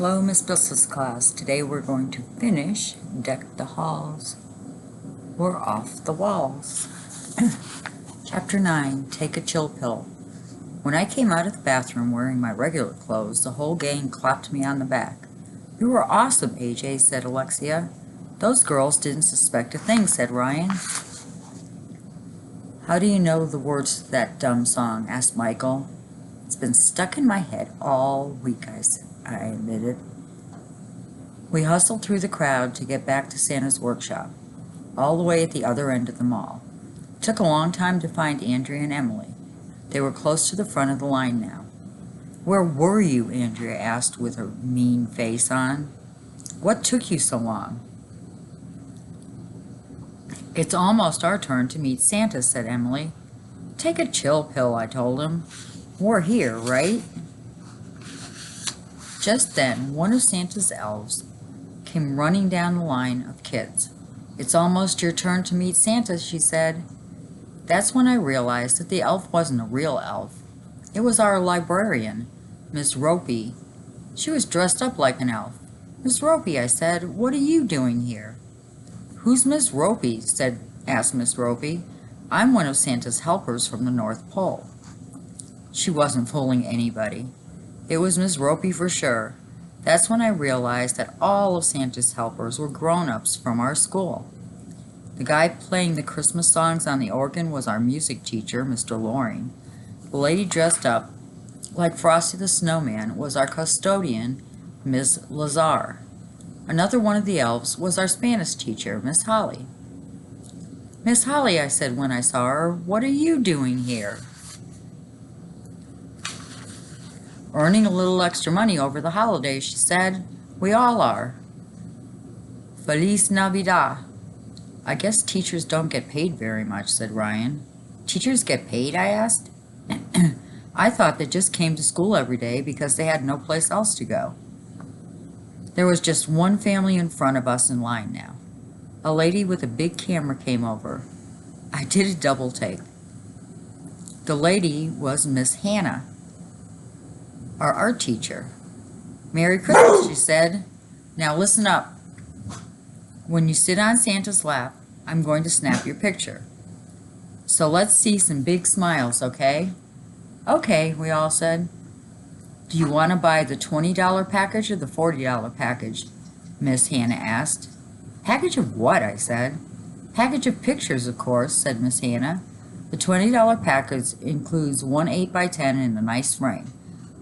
Hello, Miss Piltz's class. Today we're going to finish Deck the Halls. We're off the walls. Chapter 9, Take a Chill Pill. When I came out of the bathroom wearing my regular clothes, the whole gang clapped me on the back. "You were awesome, AJ," said Alexia. "Those girls didn't suspect a thing," said Ryan. "How do you know the words to that dumb song?" asked Michael. "It's been stuck in my head all week," I admitted. We hustled through the crowd to get back to Santa's workshop, all the way at the other end of the mall. It took a long time to find Andrea and Emily. They were close to the front of the line now. "Where were you?" Andrea asked with her mean face on. "What took you so long?" "It's almost our turn to meet Santa," said Emily. "Take a chill pill," I told him. "We're here, right?" Just then, one of Santa's elves came running down the line of kids. "It's almost your turn to meet Santa," she said. That's when I realized that the elf wasn't a real elf. It was our librarian, Miss Ropey. She was dressed up like an elf. "Miss Ropey," I said, "what are you doing here?" "Who's Miss Ropey?" asked Miss Ropey. "I'm one of Santa's helpers from the North Pole." She wasn't fooling anybody. It was Miss Ropey for sure. That's when I realized that all of Santa's helpers were grown-ups from our school. The guy playing the Christmas songs on the organ was our music teacher, Mr. Loring. The lady dressed up like Frosty the Snowman was our custodian, Miss Lazar. Another one of the elves was our Spanish teacher, Miss Holly. "Miss Holly," I said when I saw her, "what are you doing here?" "Earning a little extra money over the holidays," she said. "We all are." "Feliz Navidad." "I guess teachers don't get paid very much," said Ryan. "Teachers get paid?" I asked. "I thought they just came to school every day because they had no place else to go." There was just one family in front of us in line now. A lady with a big camera came over. I did a double take. The lady was Miss Hannah, our art teacher. "Merry Christmas," she said. "Now listen up. When you sit on Santa's lap, I'm going to snap your picture. So let's see some big smiles, okay?" "Okay," we all said. "Do you want to buy the $20 package or the $40 package?" Miss Hannah asked. "Package of what?" I said. "Package of pictures, of course," said Miss Hannah. "The $20 package includes one 8x10 in a nice frame.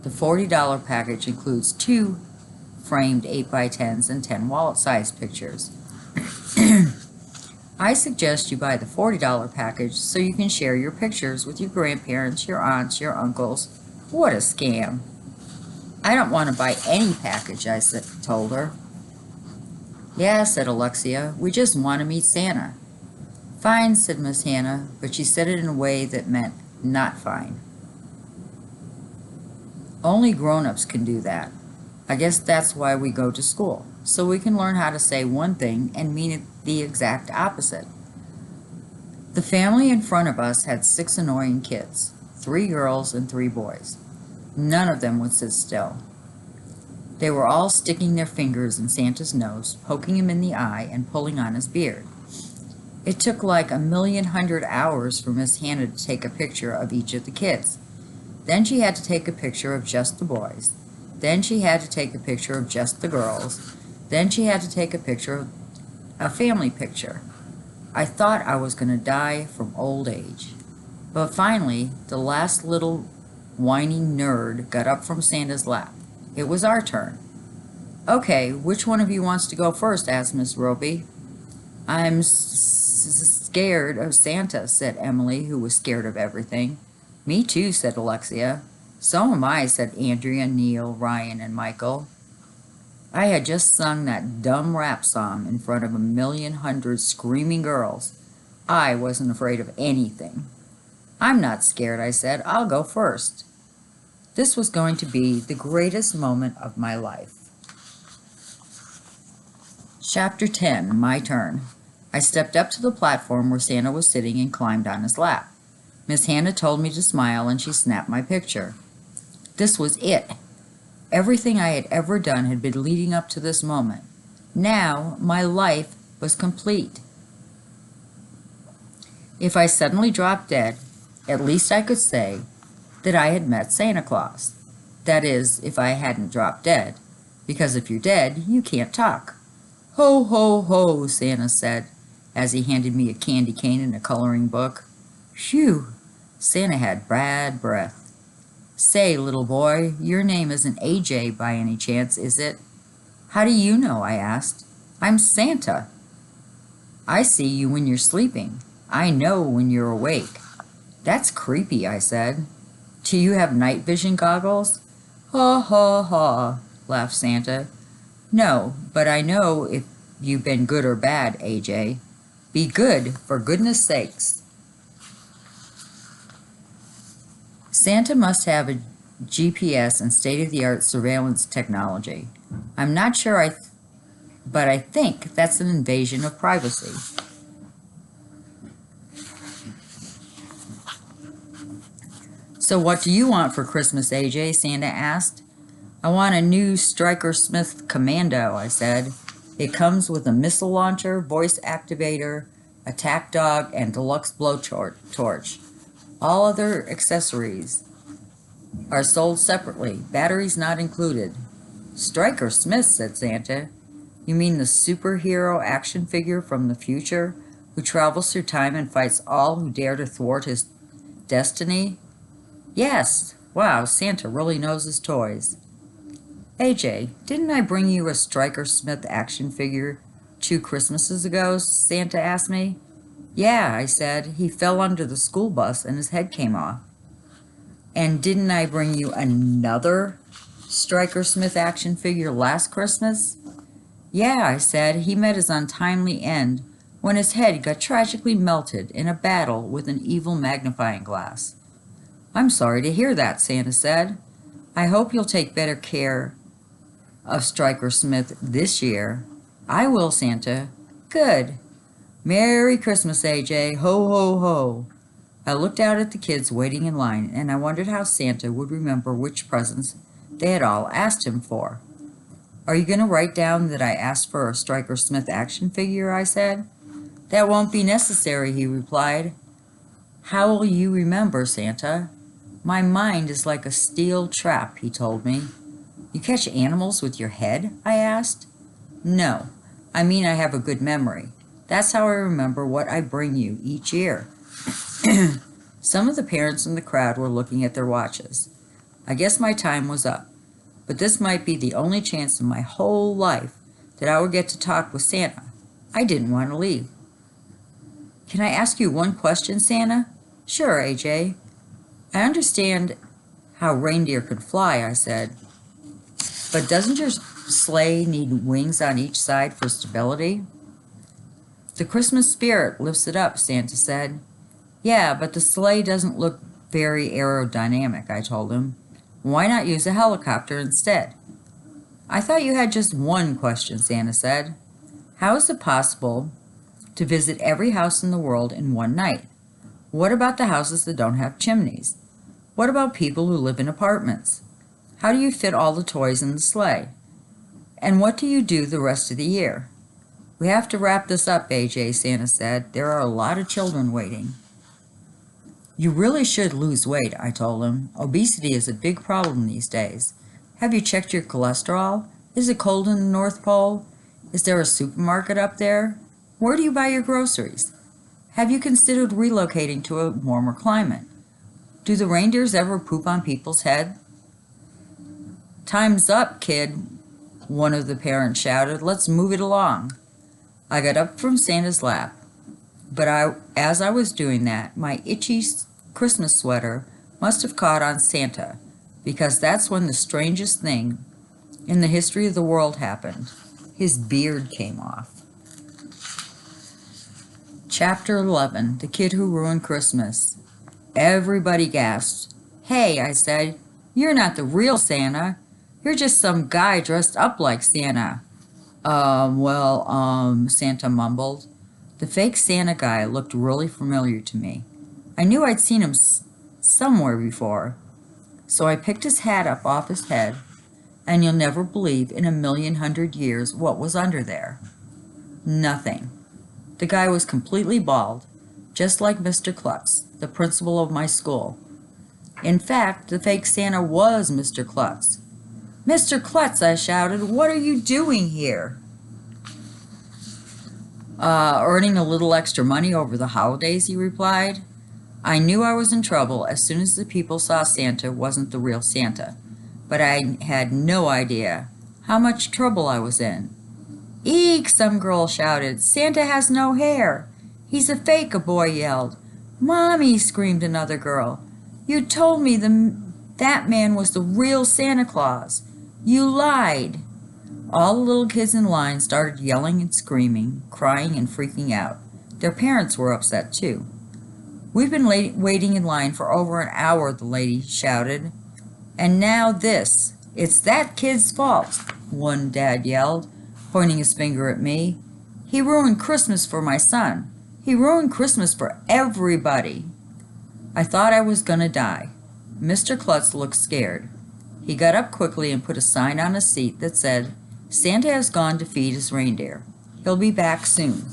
The $40 package includes 2 framed 8x10s and 10 wallet-sized pictures. I suggest you buy the $40 package so you can share your pictures with your grandparents, your aunts, your uncles." What a scam. "I don't want to buy any package," I told her. "Yeah," said Alexia, "we just want to meet Santa." "Fine," said Miss Hannah, but she said it in a way that meant not fine. Only grown-ups can do that. I guess that's why we go to school, so we can learn how to say one thing and mean it the exact opposite. The family in front of us had 6 annoying kids, 3 girls and 3 boys. None of them would sit still. They were all sticking their fingers in Santa's nose, poking him in the eye, and pulling on his beard. It took like 1,100,000 hours for Miss Hannah to take a picture of each of the kids. Then she had to take a picture of just the boys. Then she had to take a picture of just the girls. Then she had to take a family picture. I thought I was going to die from old age. But finally, the last little whining nerd got up from Santa's lap. It was our turn. "Okay, which one of you wants to go first?" asked Miss Ropey. "I'm scared of Santa," said Emily, who was scared of everything. "Me too," said Alexia. "So am I," said Andrea, Neil, Ryan, and Michael. I had just sung that dumb rap song in front of 1,100,000 screaming girls. I wasn't afraid of anything. "I'm not scared," I said. "I'll go first." This was going to be the greatest moment of my life. Chapter 10, My Turn. I stepped up to the platform where Santa was sitting and climbed on his lap. Miss Hannah told me to smile, and she snapped my picture. This was it. Everything I had ever done had been leading up to this moment. Now, my life was complete. If I suddenly dropped dead, at least I could say that I had met Santa Claus. That is, if I hadn't dropped dead, because if you're dead, you can't talk. Ho, ho, ho, Santa said, as he handed me a candy cane and a coloring book. Phew, Santa had bad breath. Say, little boy, your name isn't AJ by any chance, is it? How do you know? I asked. I'm Santa. I see you when you're sleeping. I know when you're awake. That's creepy, I said. Do you have night vision goggles? Ha ha ha, laughed Santa. No, but I know if you've been good or bad, AJ. Be good, for goodness sakes. Santa must have a GPS and state-of-the-art surveillance technology. I'm not sure, but I think that's an invasion of privacy. So what do you want for Christmas, AJ? Santa asked. I want a new Stryker Smith Commando, I said. It comes with a missile launcher, voice activator, attack dog, and deluxe blowtorch. All other accessories are sold separately, batteries not included. Stryker Smith, said Santa. You mean the superhero action figure from the future who travels through time and fights all who dare to thwart his destiny? Yes. Wow, Santa really knows his toys. AJ, didn't I bring you a Stryker Smith action figure 2 Christmases ago? Santa asked me. Yeah, I said. He fell under the school bus and his head came off. And didn't I bring you another Stryker Smith action figure last Christmas? Yeah, I said. He met his untimely end when his head got tragically melted in a battle with an evil magnifying glass. I'm sorry to hear that, Santa said. I hope you'll take better care of Stryker Smith this year. I will, Santa. Good. Merry Christmas, AJ. Ho, ho, ho. I looked out at the kids waiting in line, and I wondered how Santa would remember which presents they had all asked him for. Are you going to write down that I asked for a Stryker Smith action figure? I said. That won't be necessary, he replied. How will you remember, Santa? My mind is like a steel trap, he told me. You catch animals with your head? I asked. No, I mean I have a good memory. That's how I remember what I bring you each year. Some of the parents in the crowd were looking at their watches. I guess my time was up, but this might be the only chance in my whole life that I would get to talk with Santa. I didn't want to leave. Can I ask you one question, Santa? Sure, AJ. I understand how reindeer can fly, I said. But doesn't your sleigh need wings on each side for stability? The Christmas spirit lifts it up, Santa said. Yeah, but the sleigh doesn't look very aerodynamic, I told him. Why not use a helicopter instead? I thought you had just one question, Santa said. How is it possible to visit every house in the world in one night? What about the houses that don't have chimneys? What about people who live in apartments? How do you fit all the toys in the sleigh? And what do you do the rest of the year? We have to wrap this up, AJ, Santa said. There are a lot of children waiting. You really should lose weight, I told him. Obesity is a big problem these days. Have you checked your cholesterol? Is it cold in the North Pole? Is there a supermarket up there? Where do you buy your groceries? Have you considered relocating to a warmer climate? Do the reindeers ever poop on people's heads? Time's up, kid, one of the parents shouted. Let's move it along. I got up from Santa's lap, but as I was doing that, my itchy Christmas sweater must have caught on Santa, because that's when the strangest thing in the history of the world happened. His beard came off. Chapter 11, The Kid Who Ruined Christmas. Everybody gasped. Hey, I said, you're not the real Santa. You're just some guy dressed up like Santa. Santa mumbled. The fake Santa guy looked really familiar to me. I knew I'd seen him somewhere before, so I picked his hat up off his head and you'll never believe in 1,100,000 years what was under there. Nothing. The guy was completely bald, just like Mr. Klutz, the principal of my school. In fact, the fake Santa was Mr. Klutz. "Mr. Klutz," I shouted, "what are you doing here?" Earning a little extra money over the holidays," he replied. I knew I was in trouble as soon as the people saw Santa wasn't the real Santa, but I had no idea how much trouble I was in. "Eek!" some girl shouted. "Santa has no hair." "He's a fake," a boy yelled. "Mommy!" screamed another girl. "You told me that man was the real Santa Claus. You lied." All the little kids in line started yelling and screaming, crying and freaking out. Their parents were upset too. "We've been waiting in line for over an hour," the lady shouted. "And now this. It's that kid's fault," one dad yelled, pointing his finger at me. "He ruined Christmas for my son. He ruined Christmas for everybody." I thought I was gonna die. Mr. Klutz looked scared. He got up quickly and put a sign on his seat that said, "Santa has gone to feed his reindeer. He'll be back soon."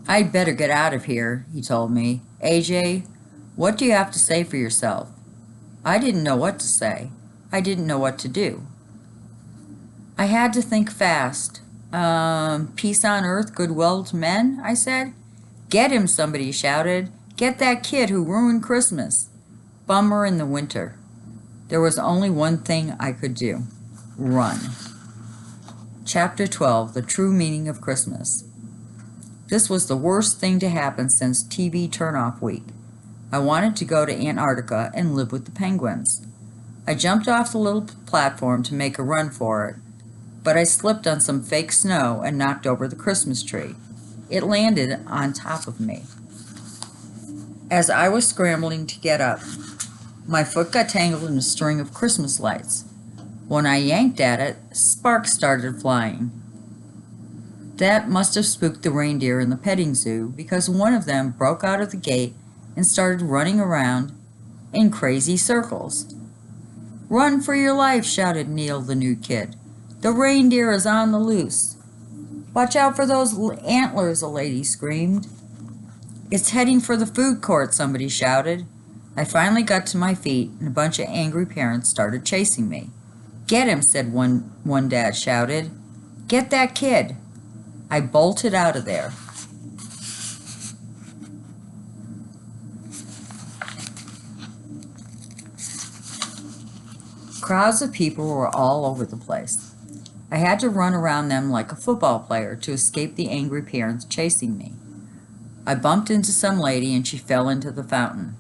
"I'd better get out of here," he told me. "AJ, what do you have to say for yourself?" I didn't know what to say. I didn't know what to do. I had to think fast. Peace on earth, goodwill to men," I said. "Get him," somebody shouted. "Get that kid who ruined Christmas." Bummer in the winter. There was only one thing I could do. Run. Chapter 12, The True Meaning of Christmas. This was the worst thing to happen since TV turn-off week. I wanted to go to Antarctica and live with the penguins. I jumped off the little platform to make a run for it, but I slipped on some fake snow and knocked over the Christmas tree. It landed on top of me. As I was scrambling to get up, my foot got tangled in a string of Christmas lights. When I yanked at it, sparks started flying. That must have spooked the reindeer in the petting zoo, because one of them broke out of the gate and started running around in crazy circles. "Run for your life," shouted Neil, the new kid. "The reindeer is on the loose." "Watch out for those antlers," a lady screamed. "It's heading for the food court," somebody shouted. I finally got to my feet, and a bunch of angry parents started chasing me. "Get him," said one dad shouted. "Get that kid." I bolted out of there. Crowds of people were all over the place. I had to run around them like a football player to escape the angry parents chasing me. I bumped into some lady and she fell into the fountain.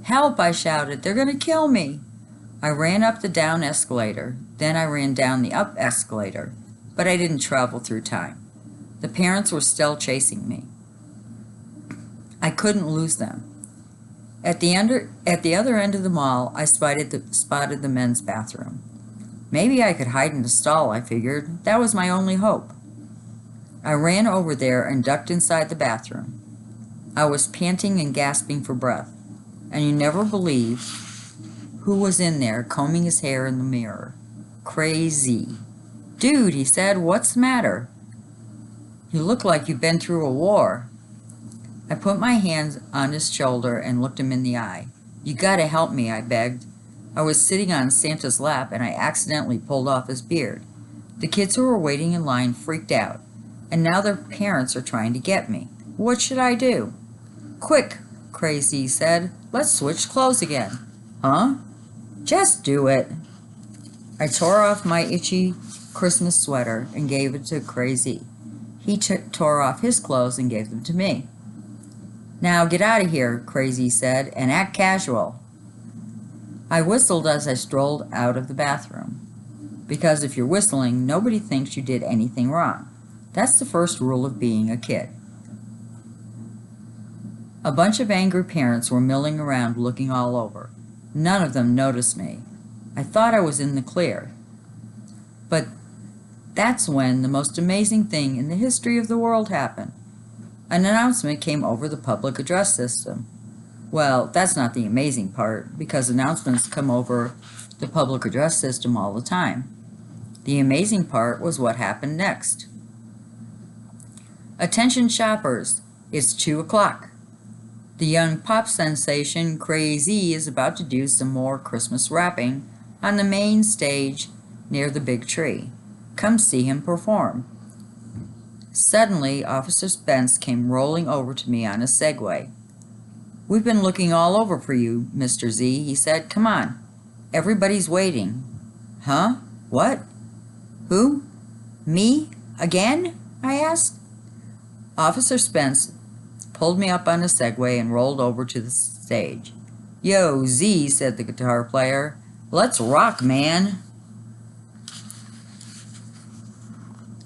"Help!" I shouted. "They're going to kill me." I ran up the down escalator, then I ran down the up escalator, but I didn't travel through time. The parents were still chasing me. I couldn't lose them. At the other end of the mall, I spotted the men's bathroom. Maybe I could hide in the stall, I figured. That was my only hope. I ran over there and ducked inside the bathroom. I was panting and gasping for breath, and you never believe who was in there combing his hair in the mirror. Crazy. "Dude," he said, "what's the matter? You look like you've been through a war." I put my hand on his shoulder and looked him in the eye. "You gotta help me," I begged. I was sitting on Santa's lap and I accidentally pulled off his beard. The kids who were waiting in line freaked out, and now their parents are trying to get me. What should I do? "Quick," Crazy said. "Let's switch clothes again." "Huh?" "Just do it." I tore off my itchy Christmas sweater and gave it to Crazy. He tore off his clothes and gave them to me. "Now get out of here," Crazy said, "and act casual." I whistled as I strolled out of the bathroom. Because if you're whistling, nobody thinks you did anything wrong. That's the first rule of being a kid. A bunch of angry parents were milling around looking all over. None of them noticed me. I thought I was in the clear. But that's when the most amazing thing in the history of the world happened. An announcement came over the public address system. Well, that's not the amazing part, because announcements come over the public address system all the time. The amazing part was what happened next. Attention shoppers, it's 2 o'clock. The young pop sensation Crazy is about to do some more Christmas wrapping on the main stage near the big tree. Come see him perform. Suddenly, Officer Spence came rolling over to me on a Segway. We've been looking all over for you, Mr. Z, he said. Come on. Everybody's waiting. Huh? What? Who? Me? Again? I asked. Officer Spence pulled me up on a Segway and rolled over to the stage. Yo, Z, said the guitar player. Let's rock, man.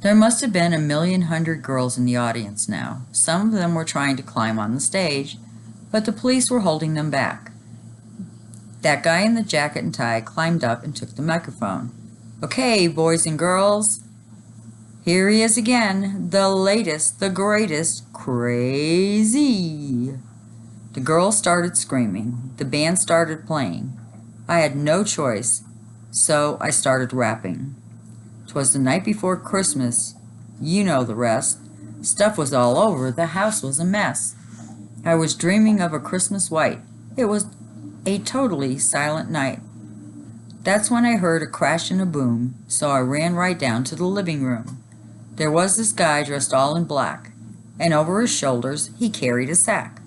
There must have been 1,100,000 girls in the audience now. Some of them were trying to climb on the stage, but the police were holding them back. That guy in the jacket and tie climbed up and took the microphone. Okay, boys and girls, here he is again, the latest, the greatest, Crazy. The girls started screaming. The band started playing. I had no choice, so I started rapping. 'Twas the night before Christmas. You know the rest. Stuff was all over. The house was a mess. I was dreaming of a Christmas white. It was a totally silent night. That's when I heard a crash and a boom, so I ran right down to the living room. There was this guy dressed all in black, and over his shoulders he carried a sack.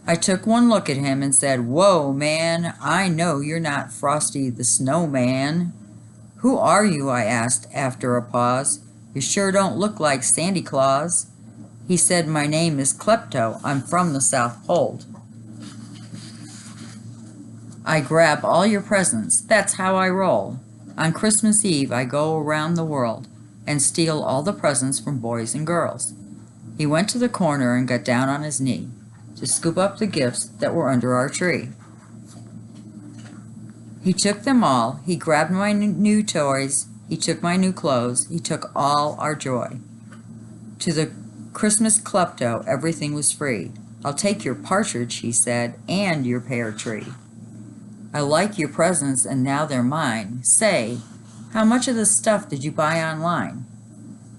I took one look at him and said, Whoa, man, I know you're not Frosty the Snowman. Who are you? I asked after a pause. You sure don't look like Sandy Claus. He said, My name is Klepto. I'm from the South Pole. I grab all your presents. That's how I roll. On Christmas Eve, I go around the world and steal all the presents from boys and girls. He went to the corner and got down on his knee to scoop up the gifts that were under our tree. He took them all. He grabbed my new toys. He took my new clothes. He took all our joy. To the Christmas Klepto, everything was free. I'll take your partridge, he said, and your pear tree. I like your presents, and now they're mine. Say, how much of this stuff did you buy online?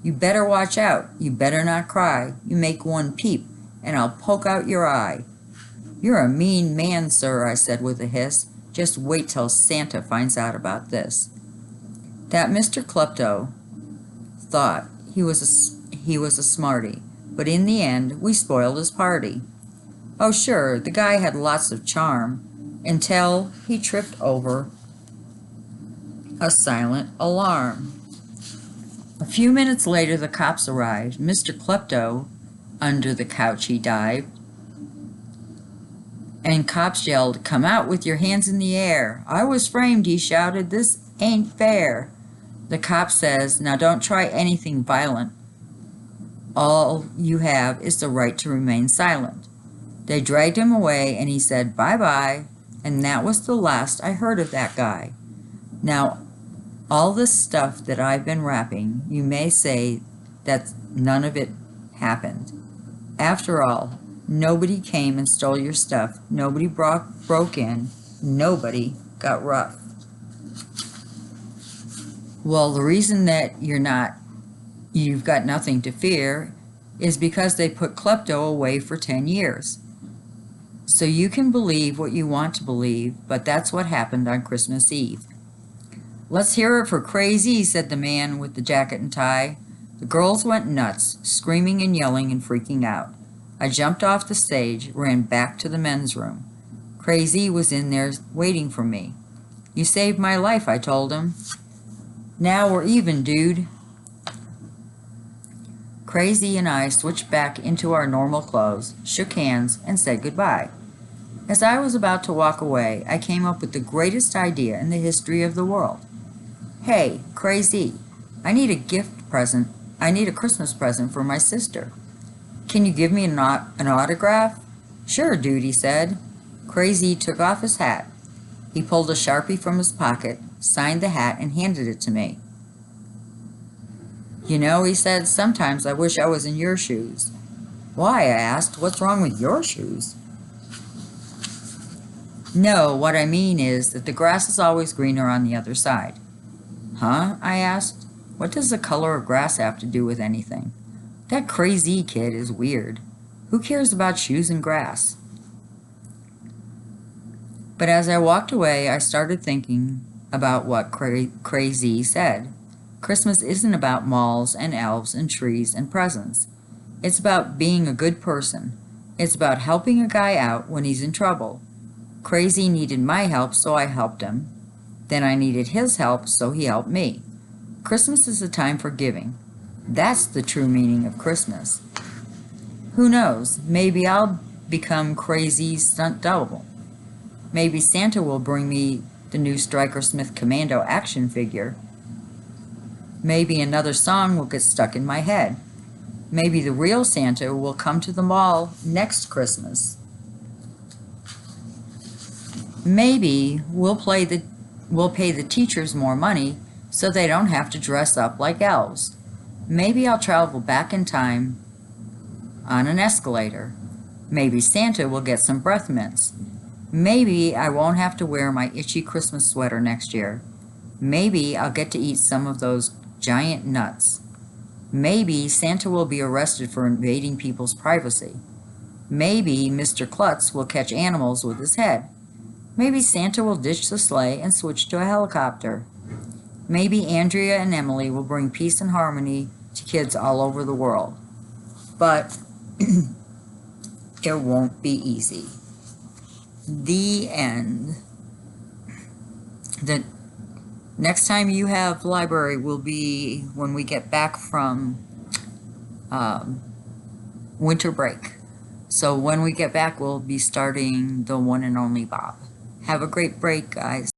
You better watch out. You better not cry. You make one peep, and I'll poke out your eye. You're a mean man, sir, I said with a hiss. Just wait till Santa finds out about this. That Mr. Klepto thought he was a smarty, but in the end, we spoiled his party. Oh, sure, the guy had lots of charm, until he tripped over a silent alarm. A few minutes later, the cops arrived. Mr. Klepto, under the couch he dived, and cops yelled, Come out with your hands in the air. I was framed, he shouted. This ain't fair. The cop says, Now don't try anything violent. All you have is the right to remain silent. They dragged him away, and he said, Bye-bye, and that was the last I heard of that guy. Now, all this stuff that I've been rapping, you may say that none of it happened. After all, nobody came and stole your stuff. Nobody broke in. Nobody got rough. Well, the reason that you've got nothing to fear is because they put Klepto away for 10 years. So you can believe what you want to believe, but that's what happened on Christmas Eve. Let's hear it for Crazy, said the man with the jacket and tie. The girls went nuts, screaming and yelling and freaking out. I jumped off the stage, ran back to the men's room. Crazy was in there waiting for me. You saved my life, I told him. Now we're even, dude. Crazy and I switched back into our normal clothes, shook hands, and said goodbye. As I was about to walk away, I came up with the greatest idea in the history of the world. Hey, Crazy, I need a Christmas present for my sister. Can you give me an autograph? Sure, dude, he said. Crazy took off his hat. He pulled a Sharpie from his pocket, signed the hat, and handed it to me. You know, he said, sometimes I wish I was in your shoes. Why? I asked. What's wrong with your shoes? No, what I mean is that the grass is always greener on the other side. Huh? I asked. What does the color of grass have to do with anything? That crazy kid is weird. Who cares about shoes and grass? But as I walked away, I started thinking about what Crazy said. Christmas isn't about malls and elves and trees and presents. It's about being a good person. It's about helping a guy out when he's in trouble. Crazy needed my help, so I helped him. Then I needed his help, so he helped me. Christmas is a time for giving. That's the true meaning of Christmas. Who knows? Maybe I'll become Crazy's stunt double. Maybe Santa will bring me the new Stryker Smith Commando action figure. Maybe another song will get stuck in my head. Maybe the real Santa will come to the mall next Christmas. Maybe we'll pay the teachers more money so they don't have to dress up like elves. Maybe I'll travel back in time on an escalator. Maybe Santa will get some breath mints. Maybe I won't have to wear my itchy Christmas sweater next year. Maybe I'll get to eat some of those giant nuts. Maybe Santa will be arrested for invading people's privacy. Maybe Mr. Klutz will catch animals with his head. Maybe Santa will ditch the sleigh and switch to a helicopter. Maybe Andrea and Emily will bring peace and harmony to kids all over the world. But it won't be easy. The end. The next time you have library will be when we get back from winter break. So when we get back, we'll be starting The One and Only Bob. Have a great break, guys.